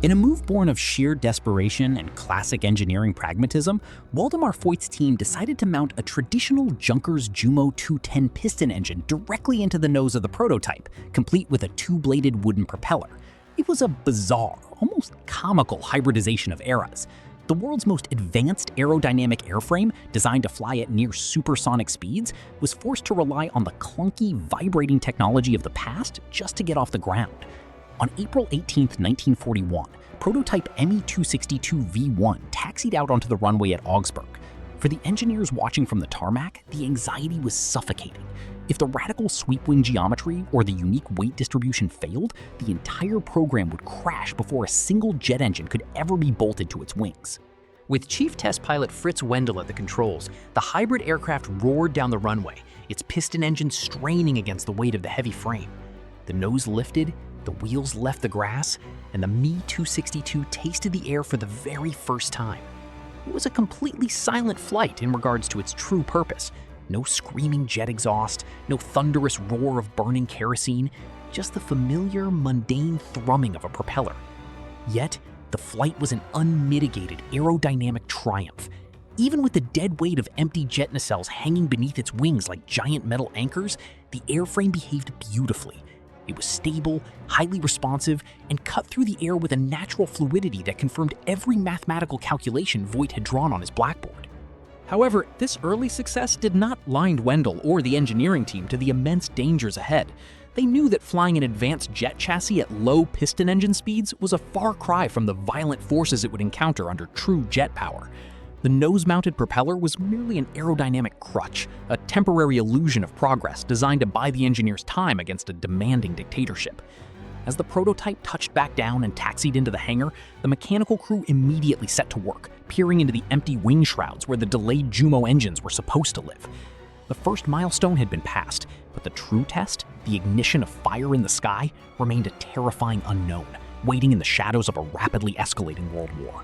In a move born of sheer desperation and classic engineering pragmatism, Waldemar Voigt's team decided to mount a traditional Junkers Jumo 210 piston engine directly into the nose of the prototype, complete with a two-bladed wooden propeller. It was a bizarre, almost comical hybridization of eras. The world's most advanced aerodynamic airframe, designed to fly at near supersonic speeds, was forced to rely on the clunky, vibrating technology of the past just to get off the ground. On April 18, 1941, prototype Me-262V1 taxied out onto the runway at Augsburg. For the engineers watching from the tarmac, the anxiety was suffocating. If the radical sweep-wing geometry or the unique weight distribution failed, the entire program would crash before a single jet engine could ever be bolted to its wings. With Chief Test Pilot Fritz Wendell at the controls, the hybrid aircraft roared down the runway, its piston engine straining against the weight of the heavy frame. The nose lifted, the wheels left the grass, and the Me-262 tasted the air for the very first time. It was a completely silent flight in regards to its true purpose. No screaming jet exhaust, no thunderous roar of burning kerosene, just the familiar, mundane thrumming of a propeller. Yet, the flight was an unmitigated aerodynamic triumph. Even with the dead weight of empty jet nacelles hanging beneath its wings like giant metal anchors, the airframe behaved beautifully. It was stable, highly responsive, and cut through the air with a natural fluidity that confirmed every mathematical calculation Voigt had drawn on his blackboard. However, this early success did not blind Wendell or the engineering team to the immense dangers ahead. They knew that flying an advanced jet chassis at low piston engine speeds was a far cry from the violent forces it would encounter under true jet power. The nose-mounted propeller was merely an aerodynamic crutch, a temporary illusion of progress designed to buy the engineers time against a demanding dictatorship. As the prototype touched back down and taxied into the hangar, the mechanical crew immediately set to work, peering into the empty wing shrouds where the delayed Jumo engines were supposed to live. The first milestone had been passed, but the true test, the ignition of fire in the sky, remained a terrifying unknown, waiting in the shadows of a rapidly escalating world war.